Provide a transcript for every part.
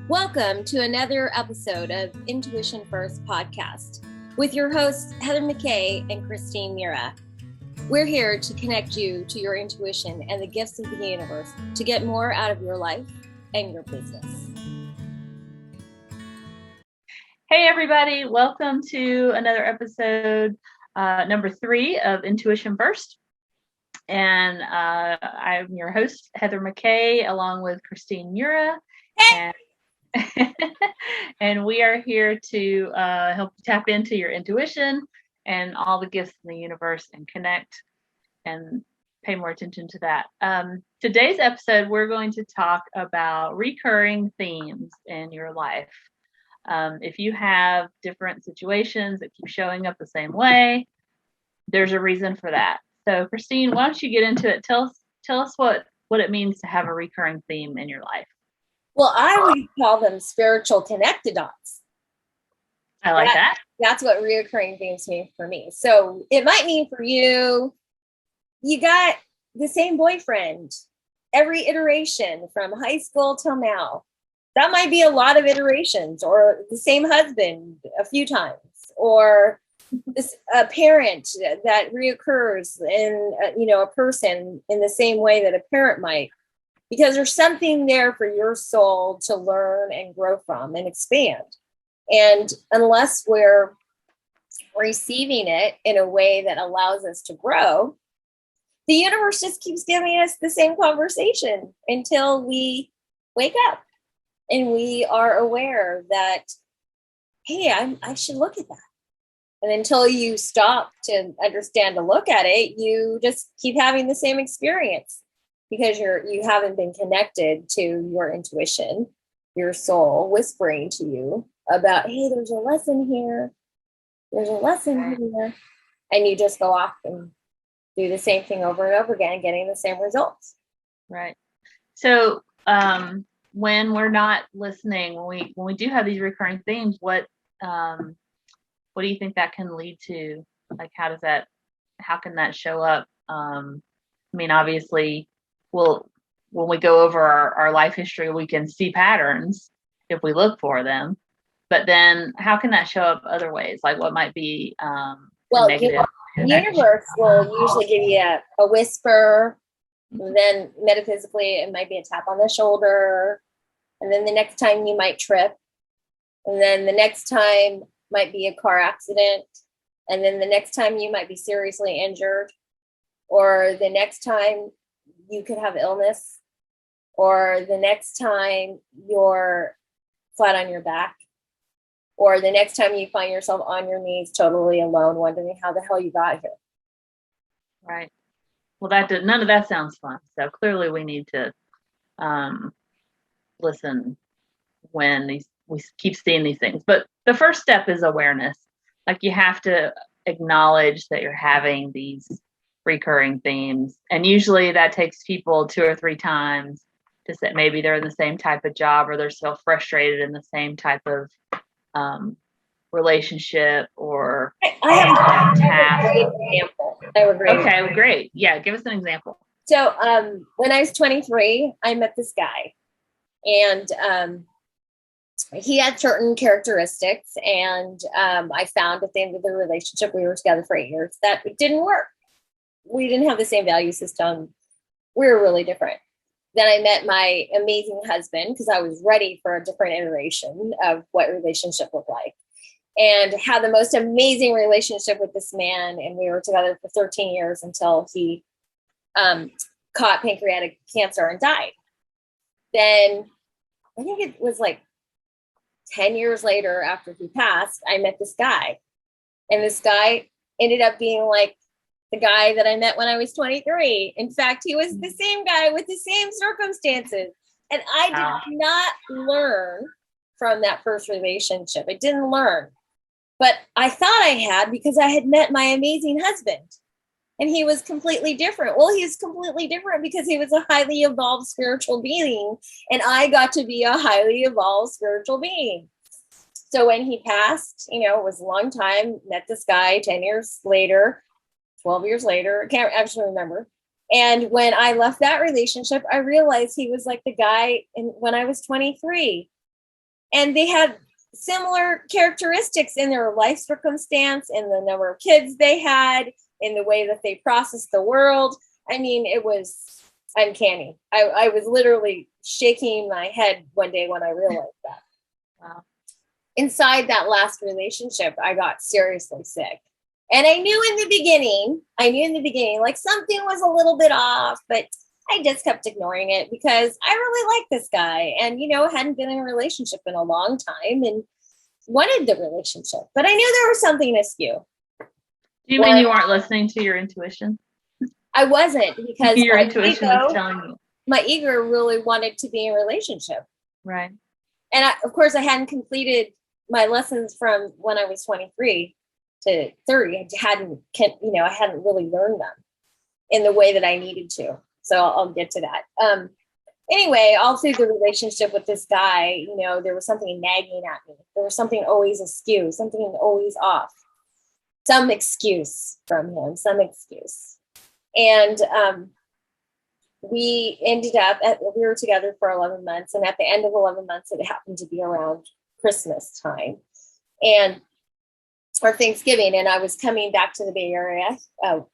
Welcome to another episode of Intuition First podcast with your hosts, Heather McKay and Christine Mira. We're here to connect you to your intuition and the gifts of the universe to get more out of your life and your business. Hey, everybody. Welcome to another episode, number 3 of Intuition First. And I'm your host, Heather McKay, along with Christine Mura. And we are here to help you tap into your intuition and all the gifts in the universe and connect and pay more attention to that. Today's episode, we're going to talk about recurring themes in your life. If you have different situations that keep showing up the same way, there's a reason for that. So, Christine, why don't you get into it? Tell us what it means to have a recurring theme in your life. Well, I would call them spiritual connected dots. I like that. That's what recurring themes mean for me. So it might mean for you, you got the same boyfriend every iteration from high school till now. That might be a lot of iterations, or the same husband a few times, or a parent that reoccurs in a person in the same way that a parent might, because there's something there for your soul to learn and grow from and expand. And unless we're receiving it in a way that allows us to grow, the universe just keeps giving us the same conversation until we wake up. And we are aware that, hey, I should look at that. And until you stop to understand to look at it, you just keep having the same experience because you haven't been connected to your intuition, your soul whispering to you about, hey, there's a lesson here. There's a lesson here. And you just go off and do the same thing over and over again, getting the same results. Right. So, when we're not listening, when we do have these recurring themes, what do you think that can lead to? Like, how can that show up? I mean, obviously, when we go over our life history, we can see patterns if we look for them. But then how can that show up other ways? Like, what might be negative? The universe will usually give you a whisper. And then metaphysically, it might be a tap on the shoulder. And then the next time you might trip. And then the next time might be a car accident. And then the next time you might be seriously injured. Or the next time you could have illness. Or the next time you're flat on your back. Or the next time you find yourself on your knees totally alone, wondering how the hell you got here. Right. Well, none of that sounds fun. So clearly we need to listen when we keep seeing these things. But the first step is awareness. Like, you have to acknowledge that you're having these recurring themes. And usually that takes people 2 or 3 times to say maybe they're in the same type of job, or they're so frustrated in the same type of relationship, or I have a great example. Okay, great. Yeah, give us an example. So when I was 23, I met this guy, and he had certain characteristics, and I found at the end of the relationship, we were together for 8 years, that it didn't work. We didn't have the same value system. We were really different. Then I met my amazing husband because I was ready for a different iteration of what relationship looked like, and had the most amazing relationship with this man. And we were together for 13 years until he caught pancreatic cancer and died. Then I think it was like 10 years later after he passed, I met this guy. And this guy ended up being like the guy that I met when I was 23. In fact, he was the same guy with the same circumstances. And I did not learn from that first relationship. I didn't learn. But I thought I had, because I had met my amazing husband. And he was completely different. Well, he was completely different because he was a highly evolved spiritual being. And I got to be a highly evolved spiritual being. So when he passed, it was a long time, met this guy 10 years later, 12 years later, I can't actually remember. And when I left that relationship, I realized he was like the guy when I was 23. And they had similar characteristics in their life circumstance, in the number of kids they had, in the way that they processed the world. I mean, it was uncanny. I was literally shaking my head one day when I realized that. Wow. Inside that last relationship, I got seriously sick. And I knew in the beginning, like something was a little bit off, but I just kept ignoring it because I really liked this guy and, hadn't been in a relationship in a long time and wanted the relationship. But I knew there was something askew. Do you mean you weren't listening to your intuition? I wasn't, because your intuition was telling you. My ego really wanted to be in a relationship. Right. And of course, I hadn't completed my lessons from when I was 23 to 30. I hadn't really learned them in the way that I needed to. So I'll get to that. Anyway, all through the relationship with this guy, there was something nagging at me. There was something always askew, something always off, some excuse from him, some excuse. And we ended up, we were together for 11 months. And at the end of 11 months, it happened to be around Christmas time or Thanksgiving. And I was coming back to the Bay Area.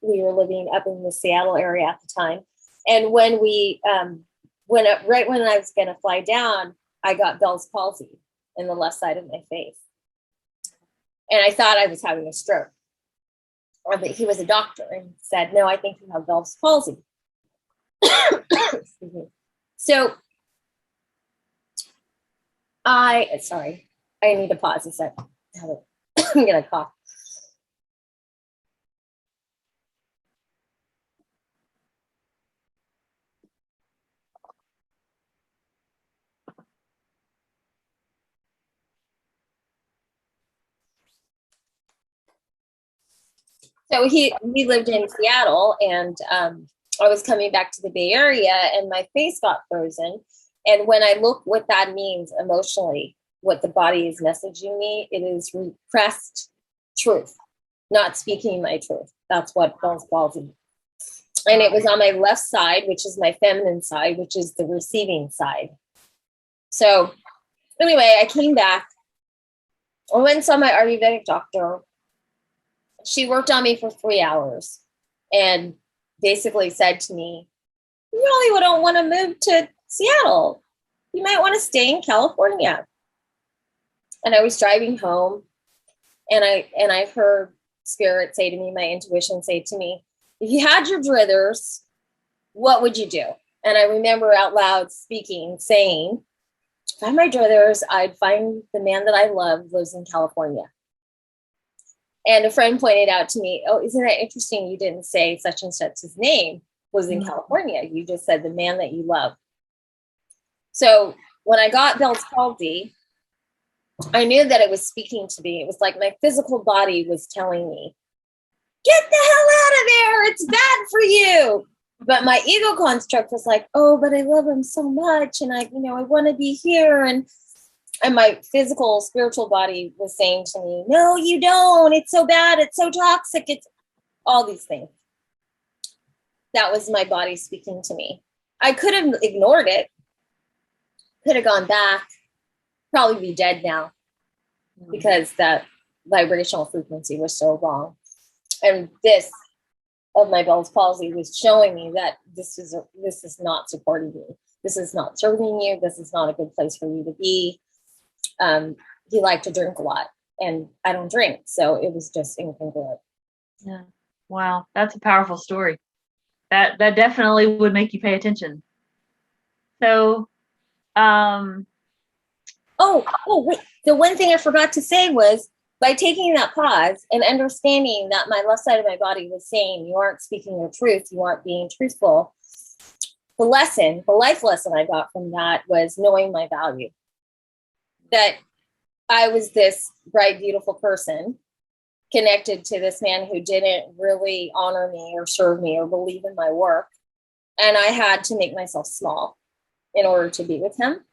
We were living up in the Seattle area at the time. And when right when I was going to fly down, I got Bell's palsy in the left side of my face. And I thought I was having a stroke. But he was a doctor and said, no, I think you have Bell's palsy. Excuse me. So I need to pause a sec. I'm going to cough. So we lived in Seattle, and I was coming back to the Bay Area, and my face got frozen. And when I look what that means emotionally, what the body is messaging me, it is repressed truth, not speaking my truth. That's what Bell's palsy. And it was on my left side, which is my feminine side, which is the receiving side. So anyway, I came back. I went and saw my Ayurvedic doctor. She worked on me for 3 hours and basically said to me, you really don't want to move to Seattle. You might want to stay in California. And I was driving home, and I heard spirit say to me, my intuition say to me, if you had your druthers, what would you do? And I remember out loud saying, if I had my druthers, I'd find the man that I love lives in California. And a friend pointed out to me, oh, isn't that interesting? You didn't say such and such his name was in California. You just said the man that you love. So when I got Bell's palsy, I knew that it was speaking to me. It was like my physical body was telling me, get the hell out of there. It's bad for you. But my ego construct was like, oh, but I love him so much. And I want to be here. And my physical, spiritual body was saying to me, no, you don't. It's so bad. It's so toxic. It's all these things. That was my body speaking to me. I could have ignored it. Could have gone back. Probably be dead now because that vibrational frequency was so wrong. And this of my Bell's palsy was showing me that this is not supporting you. This is not serving you. This is not a good place for you to be. He liked to drink a lot, and I don't drink, so it was just incongruent. Yeah. Wow, that's a powerful story. That definitely would make you pay attention. So, wait. The one thing I forgot to say was, by taking that pause and understanding that my left side of my body was saying, you aren't speaking your truth, you aren't being truthful. The life lesson I got from that was knowing my value. That I was this bright, beautiful person connected to this man who didn't really honor me or serve me or believe in my work. And I had to make myself small in order to be with him.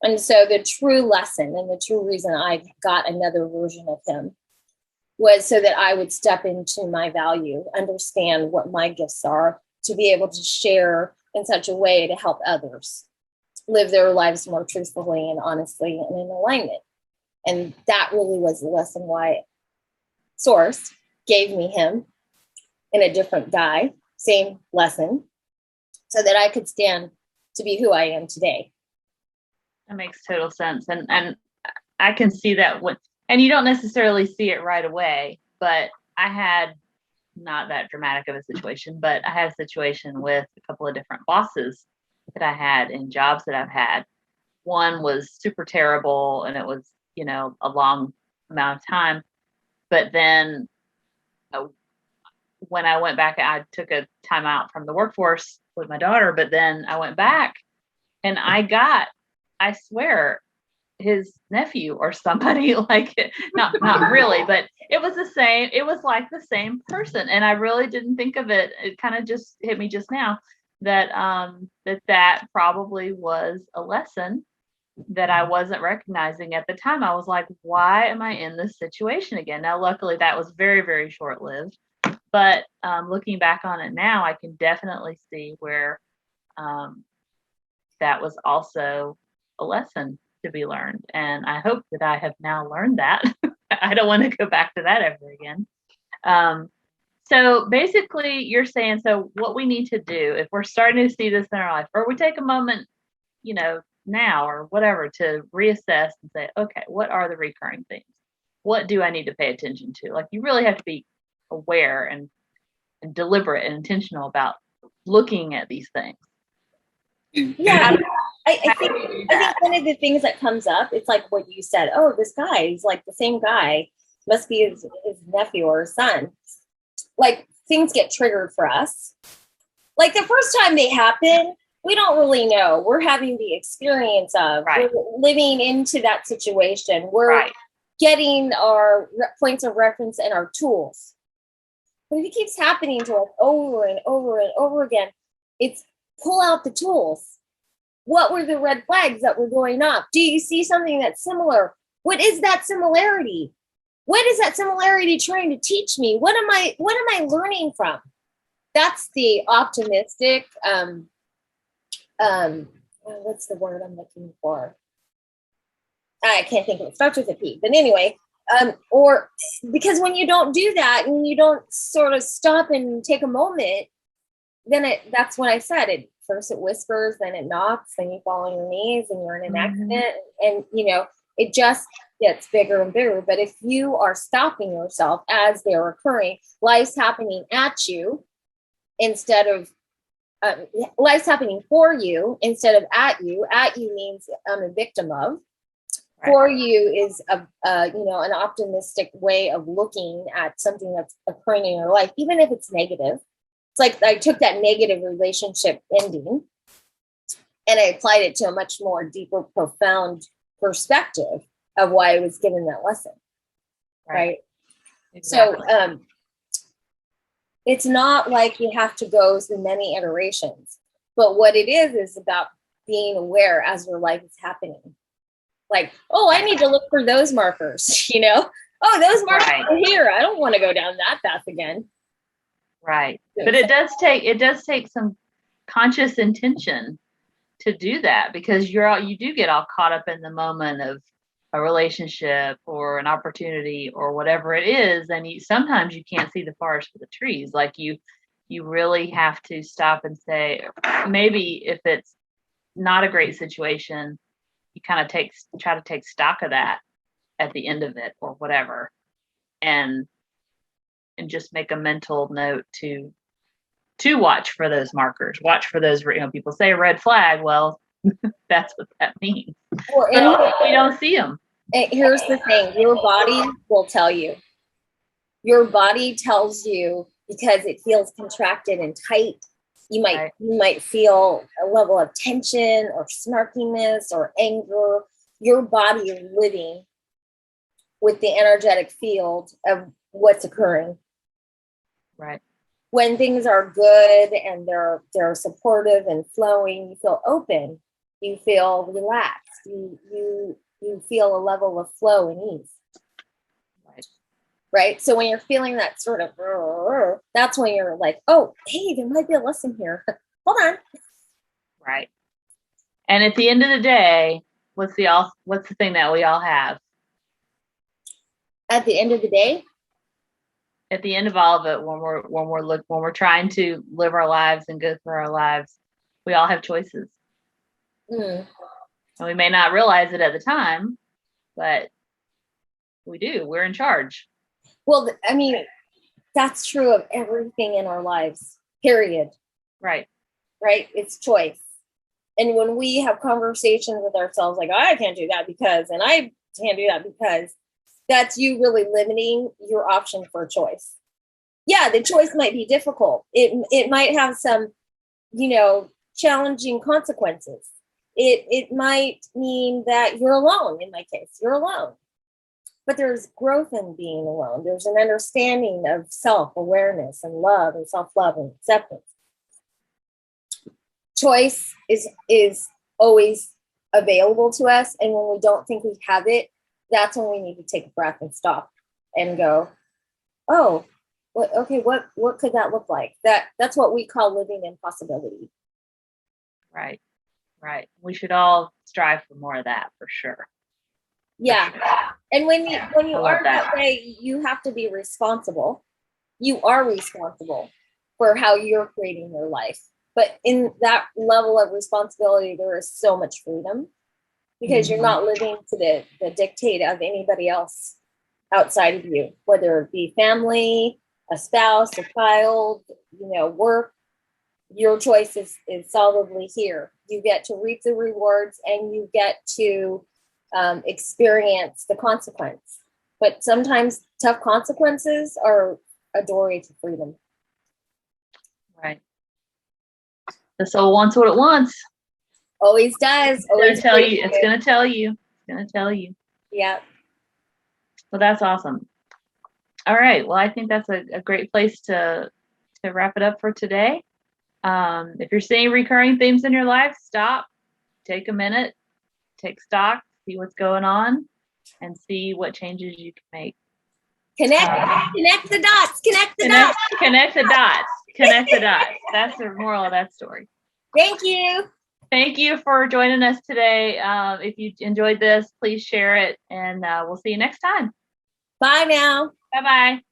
And so the true lesson and the true reason I got another version of him was so that I would step into my value, understand what my gifts are, to be able to share in such a way to help others. live their lives more truthfully and honestly and in alignment. And that really was the lesson why Source gave me him in a different guy, same lesson, so that I could stand to be who I am today. That makes total sense. And I can see that and you don't necessarily see it right away, but I had not that dramatic of a situation, but I had a situation with a couple of different bosses that I had in jobs that I've had. One was super terrible and it was, a long amount of time. But then when I went back, I took a time out from the workforce with my daughter, but then I went back and I swear, his nephew or somebody, like, not really, but it was like the same person. And I really didn't think of it. It kind of just hit me just now that that probably was a lesson that I wasn't recognizing at the time. I was like, why am I in this situation again? Now, luckily that was very, very short lived, but looking back on it now, I can definitely see where that was also a lesson to be learned. And I hope that I have now learned that. I don't want to go back to that ever again. So basically you're saying, so what we need to do if we're starting to see this in our life, or we take a moment, now or whatever, to reassess and say, okay, what are the recurring things? What do I need to pay attention to? Like, you really have to be aware and deliberate and intentional about looking at these things. Yeah, I think one of the things that comes up, it's like what you said. Oh, this guy, he's like the same guy, must be his nephew or his son. Like, things get triggered for us. Like, the first time they happen, we don't really know. We're having the experience of, right. We're living into that situation. We're getting our points of reference and our tools. But if it keeps happening to us over and over and over again, it's pull out the tools. What were the red flags that were going up? Do you see something that's similar? What is that similarity? What is that similarity trying to teach me? What am I learning from? That's the optimistic, what's the word I'm looking for? I can't think of it. It starts with a P. But anyway, or because when you don't do that and you don't sort of stop and take a moment, then that's what I said. First it whispers, then it knocks, then you fall on your knees and you're in an accident. And, it just gets bigger and bigger. But if you are stopping yourself as they're occurring, life's happening at you instead of, life's happening for you instead of at you. At you means I'm a victim of. Right. For you is an optimistic way of looking at something that's occurring in your life, even if it's negative. It's like I took that negative relationship ending and I applied it to a much more deeper, profound perspective of why I was given that lesson. Right. Exactly. So it's not like you have to go through many iterations, but what it is about being aware as your life is happening. Like, oh, I need to look for those markers, Oh, those markers are here. I don't want to go down that path again. Right. But it does take some conscious intention to do that, because you do get all caught up in the moment of a relationship or an opportunity or whatever it is, and sometimes you can't see the forest for the trees. Like, you really have to stop and say, maybe if it's not a great situation, you kind of try to take stock of that at the end of it or whatever, and just make a mental note to watch for those markers, watch for those, people say red flag. Well, that's what that means. But we don't see them. Here's the thing. Your body will tell you. Your body tells you because it feels contracted and tight. You might feel a level of tension or snarkiness or anger. Your body is living with the energetic field of what's occurring. Right. When things are good and they're supportive and flowing, you feel open, you feel relaxed, you feel a level of flow and ease. Right. So when you're feeling that sort of, that's when you're like, oh, hey, there might be a lesson here. Hold on. Right. And at the end of the day, what's the thing that we all have? At the end of the day, At the end of all of it, when we're trying to live our lives and go through our lives, we all have choices. mm, And we may not realize it at the time, but we do. We're in charge. well, I mean, that's true of everything in our lives, period. Right. Right? It's choice. And when we have conversations with ourselves, like, I can't do that because, and I can't do that because, that's you really limiting your option for choice. Yeah, the choice might be difficult. It might have some, challenging consequences. It might mean that you're alone. In my case, you're alone. But there's growth in being alone. There's an understanding of self-awareness and love and self-love and acceptance. Choice is always available to us. And when we don't think we have it, that's when we need to take a breath and stop and go, oh, what could that look like? That's what we call living in possibility. Right. We should all strive for more of that for sure. Yeah. And when you are that way, you have to be responsible. You are responsible for how you're creating your life. But in that level of responsibility, there is so much freedom because you're not living to the dictate of anybody else outside of you, whether it be family, a spouse, a child, work. Your choice is solidly here. You get to reap the rewards and you get to experience the consequence. But sometimes tough consequences are a doorway to freedom. Right. The soul wants what it wants. Always does. Always It's going to tell you. It's going to tell you. Yeah. Well, that's awesome. All right. Well, I think that's a great place to wrap it up for today. If you're seeing recurring themes in your life, stop, take a minute, take stock, see what's going on, and see what changes you can make. Connect the dots. Connect the dots. Connect the dots. Connect the dots. That's the moral of that story. Thank you. Thank you for joining us today. If you enjoyed this, please share it, and we'll see you next time. Bye now. Bye-bye.